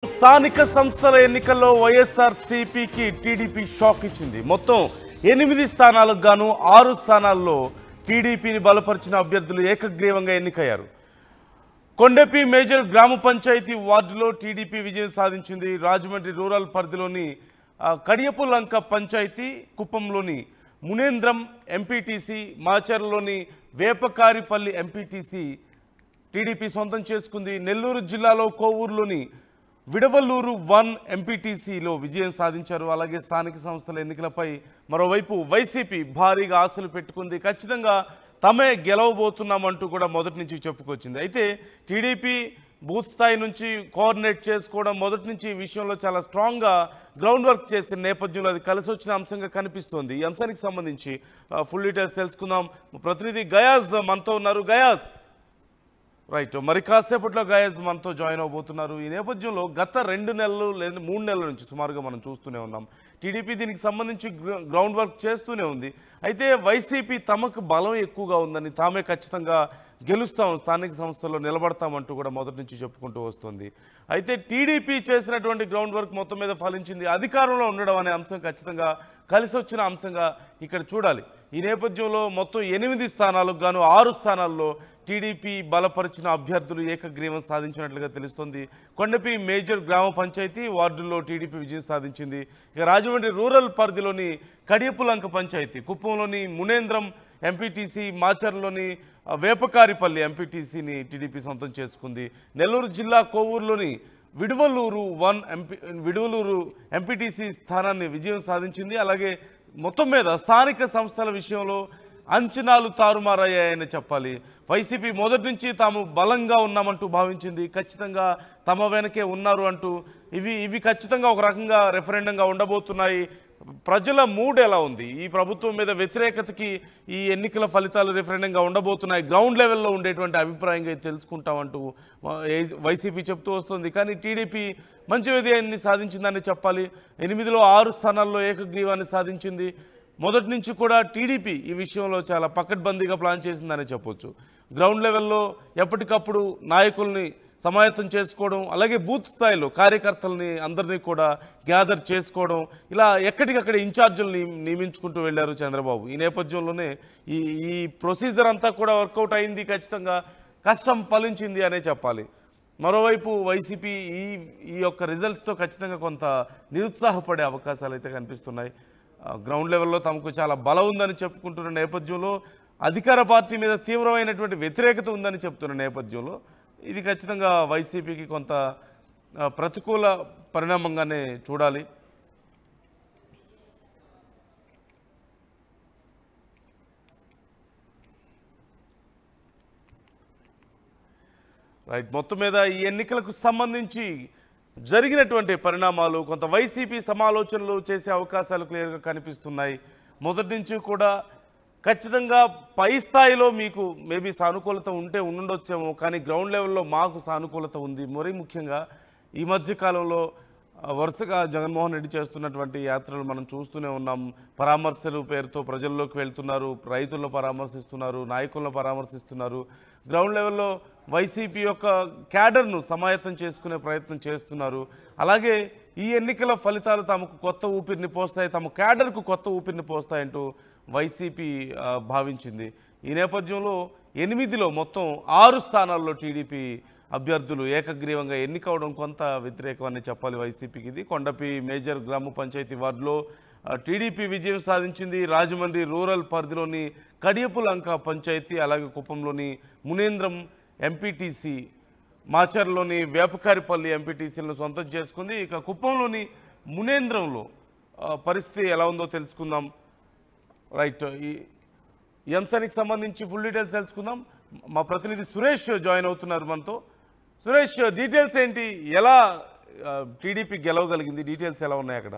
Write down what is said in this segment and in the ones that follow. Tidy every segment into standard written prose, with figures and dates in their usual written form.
స్థానిక సంస్థల ఎన్నికల్లో వైఎస్ఆర్సీపీకి టీడీపీ షాక్ ఇచ్చింది. మొత్తం 8 స్థానాలకు గాను 6 స్థానాల్లో టీడీపీని బలపరిచిన అభ్యర్థులు ఏకగ్రీవంగా ఎన్నికయ్యారు. కొండపి మేజర్ గ్రామ పంచాయతీ వార్డులో టీడీపీ విజయం సాధించింది. రాజమండ్రి రూరల్ పరిధిలోని కడియపులంక పంచాయతీ, కుప్పంలోని మునేంద్రం ఎంపీటీసీ, మాచర్లోని వేపకారిపల్లి ఎంపీటీసీ టీడీపీ సొంతం చేసుకుంది. నెల్లూరు జిల్లాలో కోవూరులోని విడవలూరు 1 ఎంపీటీసీలో విజయం సాధించారు. అలాగే స్థానిక సంస్థల ఎన్నికలపై మరోవైపు వైసీపీ భారీగా ఆశలు పెట్టుకుంది. ఖచ్చితంగా తమే గెలవబోతున్నామంటూ కూడా మొదటి నుంచి చెప్పుకొచ్చింది. అయితే టీడీపీ బూత్ స్థాయి నుంచి కోఆర్డినేట్ చేసుకోవడం మొదటి నుంచి ఈ విషయంలో చాలా స్ట్రాంగ్గా గ్రౌండ్ వర్క్ చేసిన నేపథ్యంలో అది కలిసి వచ్చిన అంశంగా కనిపిస్తోంది. ఈ అంశానికి సంబంధించి ఫుల్ డీటెయిల్స్ తెలుసుకుందాం. ప్రతినిధి గయాజ్ మనతో ఉన్నారు. గయాజ్, రైట్, మరి కాసేపట్లో గయాజ్ మనతో జాయిన్ అవబోతున్నారు. ఈ నేపథ్యంలో గత 2 నెలలు లేదా 3 నెలల నుంచి సుమారుగా మనం చూస్తూనే ఉన్నాం టీడీపీ దీనికి సంబంధించి గ్రౌండ్ వర్క్ చేస్తూనే ఉంది. అయితే వైసీపీ తమకు బలం ఎక్కువగా ఉందని, తామే ఖచ్చితంగా గెలుస్తాం, స్థానిక సంస్థల్లో నిలబడతామంటూ కూడా మొదటి నుంచి చెప్పుకుంటూ వస్తుంది. అయితే టీడీపీ చేసినటువంటి గ్రౌండ్ వర్క్ మొత్తం మీద ఫలించింది. అధికారంలో ఉండడం అనే అంశం ఖచ్చితంగా కలిసి వచ్చిన అంశంగా ఇక్కడ చూడాలి. ఈ నేపథ్యంలో మొత్తం 8 స్థానాలకు గాను 6 స్థానాల్లో టీడీపీ బలపరిచిన అభ్యర్థులు ఏకగ్రీవం సాధించినట్లుగా తెలుస్తోంది. కొండపి మేజర్ గ్రామ పంచాయతీ వార్డుల్లో టీడీపీ విజయం సాధించింది. ఇక రాజమండ్రి రూరల్ పరిధిలోని కడియపులంక పంచాయతీ, కుప్పంలోని మునేంద్రం ఎంపీటీసీ, మాచర్లోని వేపకారిపల్లి ఎంపీటీసీని టీడీపీ సొంతం చేసుకుంది. నెల్లూరు జిల్లా కోవూరులోని విడవలూరు 1 ఎంపీటీసీ స్థానాన్ని విజయం సాధించింది. అలాగే మొత్తం మీద స్థానిక సంస్థల విషయంలో అంచనాలు తారుమారయ్యాయని చెప్పాలి. వైసీపీ మొదటి నుంచి తాము బలంగా ఉన్నామంటూ భావించింది. ఖచ్చితంగా తమ వెనకే ఉన్నారు అంటూ ఇవి ఖచ్చితంగా ఒక రకంగా రెఫరెండంగా ఉండబోతున్నాయి. ప్రజల మూడ్ ఎలా ఉంది, ఈ ప్రభుత్వం మీద వ్యతిరేకతకి ఈ ఎన్నికల ఫలితాలు రెఫరెండంగా ఉండబోతున్నాయి, గ్రౌండ్ లెవెల్లో ఉండేటువంటి అభిప్రాయంగా తెలుసుకుంటామంటూ వైసీపీ చెప్తూ వస్తుంది. కానీ టీడీపీ మంచి విజయాన్ని సాధించిందని చెప్పాలి. 8లో 6 స్థానాల్లో ఏకగ్రీవాన్ని సాధించింది. మొదటి నుంచి కూడా టీడీపీ ఈ విషయంలో చాలా పకడ్బందీగా ప్లాన్ చేసిందని చెప్పొచ్చు. గ్రౌండ్ లెవెల్లో ఎప్పటికప్పుడు నాయకుల్ని సమాయత్తం చేసుకోవడం, అలాగే బూత్ స్థాయిలో కార్యకర్తలని అందరినీ కూడా గ్యాదర్ చేసుకోవడం, ఇలా ఎక్కడికక్కడ ఇన్ఛార్జీలను నియమించుకుంటూ వెళ్ళారు చంద్రబాబు. ఈ నేపథ్యంలోనే ఈ ప్రొసీజర్ అంతా కూడా వర్కౌట్ అయింది. ఖచ్చితంగా కష్టం ఫలించింది అనే చెప్పాలి. మరోవైపు వైసీపీ ఈ యొక్క రిజల్ట్స్తో ఖచ్చితంగా కొంత నిరుత్సాహపడే అవకాశాలు అయితే కనిపిస్తున్నాయి. గ్రౌండ్ లెవెల్లో తమకు చాలా బలం ఉందని చెప్పుకుంటున్న నేపథ్యంలో, అధికార పార్టీ మీద తీవ్రమైనటువంటి వ్యతిరేకత ఉందని చెప్తున్న నేపథ్యంలో ఇది ఖచ్చితంగా వైసీపీకి కొంత ప్రతికూల పరిణామంగానే చూడాలి. రైట్, మొత్తం మీద ఈ ఎన్నికలకు సంబంధించి జరిగినటువంటి పరిణామాలు కొంత వైసీపీ సమాలోచనలు చేసే అవకాశాలు క్లియర్గా కనిపిస్తున్నాయి. మొదటి నుంచి కూడా ఖచ్చితంగా పై స్థాయిలో మీకు మేబీ సానుకూలత ఉంటే ఉండొచ్చేమో, కానీ గ్రౌండ్ లెవెల్లో మాకు సానుకూలత ఉంది. మరీ ముఖ్యంగా ఈ మధ్య కాలంలో వరుసగా జగన్మోహన్ రెడ్డి చేస్తున్నటువంటి యాత్రలు మనం చూస్తూనే ఉన్నాం. పరామర్శలు పేరుతో ప్రజల్లోకి వెళ్తున్నారు, రైతులను పరామర్శిస్తున్నారు, నాయకులను పరామర్శిస్తున్నారు. గ్రౌండ్ లెవెల్లో వైసీపీ యొక్క క్యాడర్ను సమాయత్తం చేసుకునే ప్రయత్నం చేస్తున్నారు. అలాగే ఈ ఎన్నికల ఫలితాలు తమకు కొత్త ఊపిరిని పోస్తాయి, తమ క్యాడర్కు కొత్త ఊపిరిని పోస్తాయంటూ వైసీపీ భావించింది. ఈ నేపథ్యంలో 8లో మొత్తం 6 స్థానాల్లో టీడీపీ అభ్యర్థులు ఏకగ్రీవంగా ఎన్నికవడం కొంత వ్యతిరేకం అని చెప్పాలి వైసీపీకి. ఇది కొండపి మేజర్ గ్రామ పంచాయతీ వార్డులో టీడీపీ విజయం సాధించింది. రాజమండ్రి రూరల్ పరిధిలోని కడియపులంక పంచాయతీ, అలాగే కుప్పంలోని మునేంద్రం ఎంపీటీసీ, మాచర్లోని వేపకారిపల్లి ఎంపీటీసీలను సొంతం చేసుకుంది. ఇక కుప్పంలోని మునేంద్రంలో పరిస్థితి ఎలా ఉందో తెలుసుకుందాం. రైట్, ఈ అంశానికి సంబంధించి ఫుల్ డీటెయిల్స్ తెలుసుకుందాం. మా ప్రతినిధి సురేష్ జాయిన్ అవుతున్నారు మనతో. సురేష్, డీటెయిల్స్ ఏంటి, ఎలా టీడీపీ గెలవగలిగింది, డీటెయిల్స్ ఎలా ఉన్నాయి అక్కడ?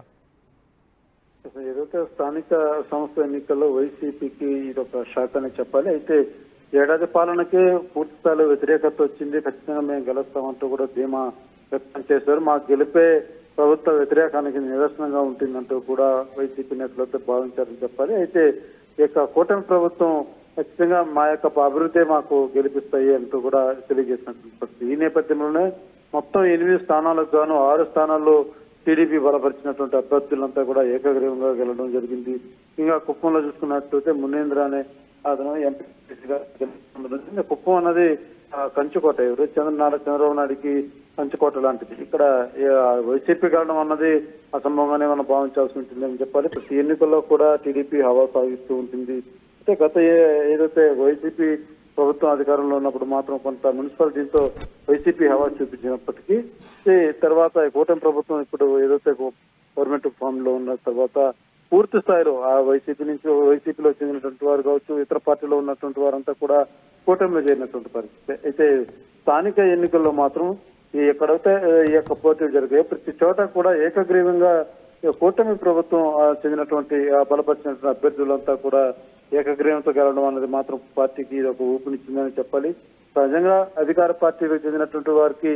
ఏదైతే స్థానిక సంస్థ ఎన్నికల్లో వైసీపీకి ఇది ఒక షాక్ అని చెప్పాలి. అయితే ఏడాది పాలనకే పూర్తి స్థాయిలో వ్యతిరేకత వచ్చింది. ఖచ్చితంగా మేము గెలుస్తామంటూ కూడా ధీమా వ్యక్తం చేశారు. మా గెలిపే ప్రభుత్వ వ్యతిరేకానికి నిదర్శనంగా ఉంటుందంటూ కూడా వైసీపీ నేతలతో భావించారని చెప్పాలి. అయితే ఈ యొక్క కూటమి ప్రభుత్వం ఖచ్చితంగా మా యొక్క అభివృద్ధి మాకు గెలిపిస్తాయి అంటూ కూడా తెలియజేసినటువంటి పరిస్థితి. ఈ నేపథ్యంలోనే మొత్తం 8 స్థానాలకు గాను 6 స్థానాల్లో టీడీపీ బలపరిచినటువంటి అభ్యర్థులంతా కూడా ఏకగ్రీవంగా గెలవడం జరిగింది. ఇంకా కుప్పంలో చూసుకున్నట్లయితే మునేంద్ర అనే అతను ఎంపీగా గెలుచుకున్నది. కుప్పం అన్నది కంచుకోట, ఎవరు చంద్రబాబు నాయుడికి కంచుకోట లాంటిది. ఇక్కడ వైసీపీ గెలవడం అన్నది అసంభవంగానే మనం భావించాల్సి ఉంటుంది అని చెప్పాలి. ప్రతి ఎన్నికల్లో కూడా టీడీపీ హవా సాగిస్తూ ఉంటుంది. అయితే గత ఏదైతే వైసీపీ ప్రభుత్వం అధికారంలో ఉన్నప్పుడు మాత్రం కొంత మున్సిపాలిటీతో వైసీపీ హవా చూపించినప్పటికీ తర్వాత కూటమి ప్రభుత్వం ఇప్పుడు ఏదైతే గవర్నమెంట్ ఫామ్ లో ఉన్న తర్వాత పూర్తి స్థాయిలో ఆ వైసీపీలో చెందినటువంటి వారు కావచ్చు, ఇతర పార్టీలో ఉన్నటువంటి వారంతా కూడా కూటమిలో చేరినటువంటి పరిస్థితి. అయితే స్థానిక ఎన్నికల్లో మాత్రం ఎక్కడైతే ఈ యొక్క పోటీలు జరిగాయి ప్రతి చోట కూడా ఏకగ్రీవంగా కూటమి ప్రభుత్వం చెందినటువంటి బలపరిచినటువంటి అభ్యర్థులంతా కూడా ఏకగ్రీవంతో గెలవడం అనేది మాత్రం పార్టీకి ఇది ఒక ఊపునిచ్చిందని చెప్పాలి. సహజంగా అధికార పార్టీలకు చెందినటువంటి వారికి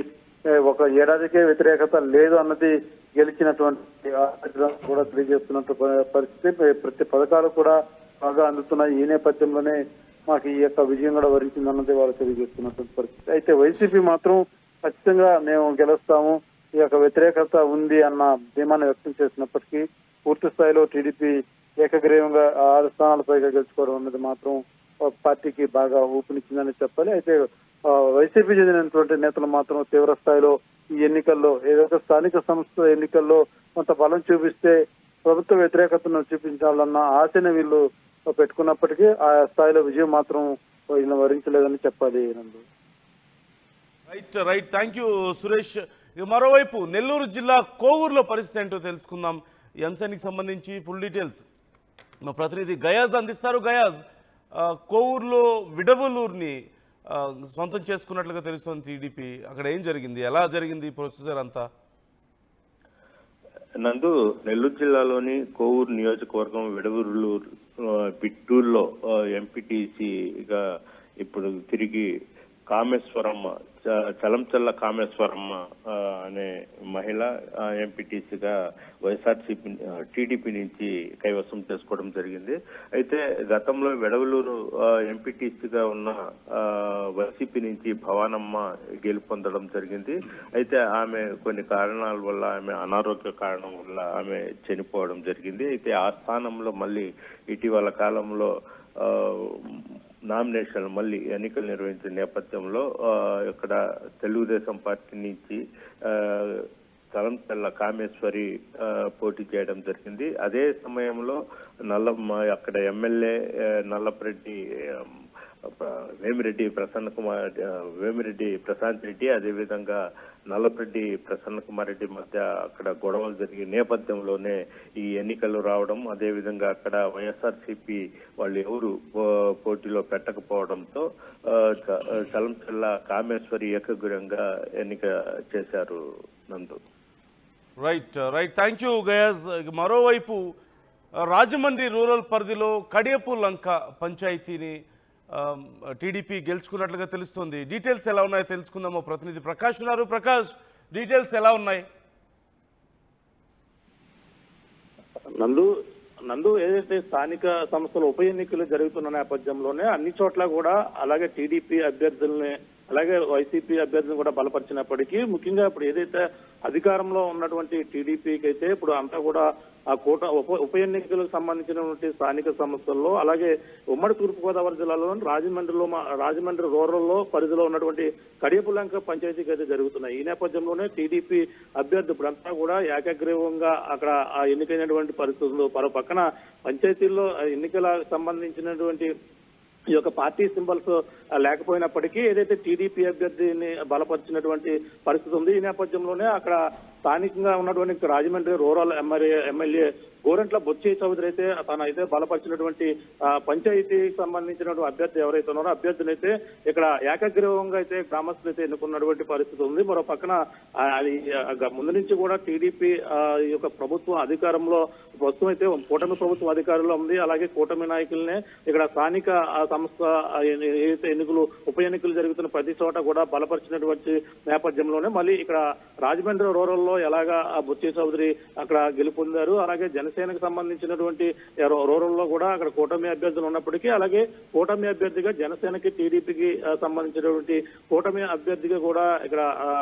ఒక ఏడాదికే వ్యతిరేకత లేదు అన్నది గెలిచినటువంటి కూడా తెలియజేస్తున్నట్టు పరిస్థితి. ప్రతి పథకాలు కూడా బాగా అందుతున్నాయి. ఈ నేపథ్యంలోనే మాకు ఈ యొక్క విజయం కూడా వరించింది అన్నది వాళ్ళు తెలియజేస్తున్నటువంటి పరిస్థితి. అయితే వైసీపీ మాత్రం ఖచ్చితంగా మేము గెలుస్తాము, ఈ యొక్క వ్యతిరేకత ఉంది అన్న ధీమాన్ని వ్యక్తం చేసినప్పటికీ పూర్తి స్థాయిలో టీడీపీ ఏకగ్రీవంగా 6 స్థానాల పైగా గెలుచుకోవడం అన్నది మాత్రం పార్టీకి బాగా ఊపినిచ్చిందని చెప్పాలి. అయితే వైసీపీ చెందినటువంటి నేతలు మాత్రం తీవ్ర స్థాయిలో ఈ ఎన్నికల్లో ఏదైతే స్థానిక సంస్థ ఎన్నికల్లో కొంత బలం చూపిస్తే ప్రభుత్వ వ్యతిరేకతను చూపించాలన్న ఆశని వీళ్ళు పెట్టుకున్నప్పటికీ ఆ స్థాయిలో విజయం మాత్రం వీళ్ళని వరించలేదని చెప్పాలి. Right thank you Suresh. మరోవైపు నెల్లూరు జిల్లా కోవూరులో పరిస్థితి ఏంటో తెలుసుకుందాం. ఈ అంశానికి సంబంధించి ఫుల్ డీటెయిల్స్ మా ప్రతినిధి గయాజ్ అందిస్తారు. గయాజ్, కోవూరులో విడవలూరుని సొంతం చేసుకున్నట్లుగా తెలుస్తుంది టీడీపీ. అక్కడ ఏం జరిగింది, ఎలా జరిగింది ప్రొసీజర్ అంతా? నందు, నెల్లూరు జిల్లాలోని కోవూరు నియోజకవర్గం విడవలూరు బిట్టూరులో ఎంపీటీసీగా ఇప్పుడు తిరిగి కామేశ్వరమ్మ, చలంచల్ల కామేశ్వరమ్మ అనే మహిళ ఎంపీటీసీగా వైఎస్ఆర్సీపీ టీడీపీ నుంచి కైవసం చేసుకోవడం జరిగింది. అయితే గతంలో విడవలూరు ఎంపీటీసీగా ఉన్న వైసీపీ నుంచి భవానమ్మ గెలుపొందడం జరిగింది. అయితే ఆమె కొన్ని కారణాల వల్ల, ఆమె అనారోగ్య కారణం వల్ల ఆమె చనిపోవడం జరిగింది. అయితే ఆ స్థానంలో మళ్ళీ ఇటీవల కాలంలో నామినేషన్ మళ్ళీ ఎన్నికలు నిర్వహించిన నేపథ్యంలో ఇక్కడ తెలుగుదేశం పార్టీ నుంచి తలంతల్ల కామేశ్వరి పోటీ చేయడం జరిగింది. అదే సమయంలో అక్కడ ఎమ్మెల్యే నల్లపరెడ్డి వేమిరెడ్డి ప్రశాంత్ రెడ్డి, అదేవిధంగా నల్లపరెడ్డి ప్రసన్న కుమార్ రెడ్డి మధ్య అక్కడ గొడవలు జరిగే నేపథ్యంలోనే ఈ ఎన్నికలు రావడం, అదేవిధంగా అక్కడ వైఎస్ఆర్సీపీ వాళ్ళు ఎవరు పోటీలో పెట్టకపోవడంతో చలంచల్ల కామేశ్వరి ఏకగ్రీవంగా ఎన్నిక చేశారు. నందు, రైట్ థ్యాంక్ యూ గయాజ్. మరోవైపు రాజమండ్రి రూరల్ పరిధిలో కడియపు లంక పంచాయతీని టీడీపీ గెలుచుకున్నట్లుగా తెలుస్తుంది. డీటెయిల్స్ ఎలా ఉన్నాయో తెలుసుకుందాము. ప్రతినిధి ప్రకాష్ ఉన్నారు. ప్రకాష్, డీటెయిల్స్ ఎలా ఉన్నాయి? నందు ఏదైతే స్థానిక సంస్థల ఉప ఎన్నికలు జరుగుతున్న నేపథ్యంలోనే అన్ని చోట్ల కూడా అలాగే టీడీపీ అభ్యర్థుల్ని అలాగే వైసీపీ అభ్యర్థులను కూడా బలపరిచినప్పటికీ ముఖ్యంగా ఇప్పుడు ఏదైతే అధికారంలో ఉన్నటువంటి టీడీపీకి అయితే ఇప్పుడు అంతా కూడా ఆ ఉప ఎన్నికలకు సంబంధించినటువంటి స్థానిక సంస్థల్లో అలాగే ఉమ్మడి తూర్పుగోదావరి జిల్లాలో రాజమండ్రి రూరల్లో పరిధిలో ఉన్నటువంటి కడియపులంక పంచాయతీకి అయితే జరుగుతున్నాయి. ఈ నేపథ్యంలోనే టీడీపీ అభ్యర్థి ఇప్పుడంతా కూడా ఏకగ్రీవంగా అక్కడ ఆ ఎన్నికైనటువంటి పరిస్థితులు, మరో పక్కన పంచాయతీల్లో ఎన్నికల సంబంధించినటువంటి ఈ యొక్క పార్టీ సింబల్స్ లేకపోయినప్పటికీ ఏదైతే టీడీపీ అభ్యర్థిని బలపరిచినటువంటి పరిస్థితి ఉంది. ఈ నేపథ్యంలోనే అక్కడ స్థానికంగా ఉన్నటువంటి రాజమండ్రి రూరల్ ఎమ్మెల్యే గోరంట్ల బొచ్చి చౌదరి అయితే తనైతే బలపరిచినటువంటి పంచాయతీకి సంబంధించినటువంటి అభ్యర్థి ఎవరైతే ఉన్నారో అభ్యర్థిని అయితే ఇక్కడ ఏకగ్రీవంగా అయితే గ్రామస్తులు అయితే ఎన్నుకున్నటువంటి పరిస్థితి ఉంది. మరో పక్కన ముందు నుంచి కూడా టీడీపీ ఈ యొక్క ప్రభుత్వం అధికారంలో ప్రస్తుతం అయితే కూటమి ప్రభుత్వం అధికారంలో ఉంది. అలాగే కూటమి నాయకులనే ఇక్కడ స్థానిక సంస్థ ఏదైతే ఉప ఎన్నికలు జరుగుతున్న ప్రతి చోట కూడా బలపరిచినటువంటి నేపథ్యంలోనే మళ్ళీ ఇక్కడ రాజమండ్రి రూరల్లో ఎలాగా బొచ్చి చౌదరి అక్కడ గెలుపొందారు. అలాగే జనసేన జనసేనకు సంబంధించినటువంటి రూరల్ లో కూడా అక్కడ కూటమి అభ్యర్థులు ఉన్నప్పటికీ, అలాగే కూటమి అభ్యర్థిగా జనసేనకి టీడీపీకి సంబంధించినటువంటి కూటమి అభ్యర్థిగా కూడా ఇక్కడ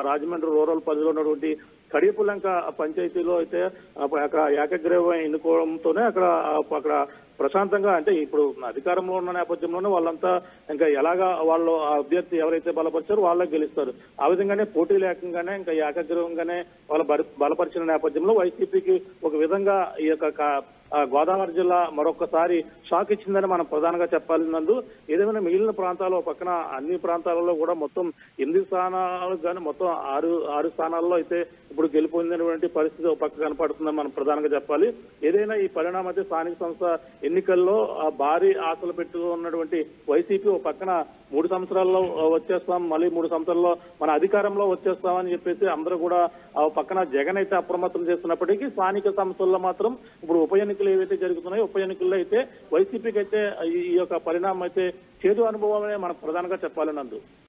రాజమండ్రి రూరల్ పరిధిలో ఉన్నటువంటి కడియపులంక పంచాయతీలో అయితే అక్కడ ఏకగ్రీవం ఎన్నుకోవడంతోనే అక్కడ ప్రశాంతంగా, అంటే ఇప్పుడు అధికారంలో ఉన్న నేపథ్యంలోనే వాళ్ళంతా ఇంకా ఎలాగా వాళ్ళు ఆ అభ్యర్థి ఎవరైతే బలపరిచారో వాళ్ళే గెలుస్తారు. ఆ విధంగానే పోటీ లేకుండానే ఇంకా ఏకగ్రీవంగానే వాళ్ళు బలపరిచిన నేపథ్యంలో వైసీపీకి ఒక విధంగా ఈ యొక్క గోదావరి జిల్లా మరొకసారి షాక్ ఇచ్చిందని మనం ప్రధానంగా చెప్పాలి. నందు ఏదేమైనా మిగిలిన ప్రాంతాల్లో పక్కన అన్ని ప్రాంతాలలో కూడా మొత్తం 8 స్థానాలకు కానీ మొత్తం 6 స్థానాల్లో అయితే ఇప్పుడు గెలుపొందినటువంటి పరిస్థితి ఒక పక్క కనపడుతుందని మనం ప్రధానంగా చెప్పాలి. ఏదైనా ఈ పరిణామం అయితే స్థానిక సంస్థ ఎన్నికల్లో భారీ ఆశలు పెట్టుకున్నటువంటి వైసీపీ ఒక పక్కన 3 సంవత్సరాల్లో వచ్చేస్తాం, మళ్ళీ 3 సంవత్సరాల్లో మన అధికారంలో వచ్చేస్తామని చెప్పేసి అందరూ కూడా పక్కన జగన్ అయితే అప్రమత్తం చేస్తున్నప్పటికీ స్థానిక సంస్థల్లో మాత్రం ఇప్పుడు ఉప ఎన్నికలు ఏవైతే జరుగుతున్నాయో ఉప ఎన్నికల్లో అయితే వైసీపీకి అయితే ఈ యొక్క పరిణామం అయితే చేదు అనుభవమే మనకు ప్రధానంగా చెప్పాలి. నందు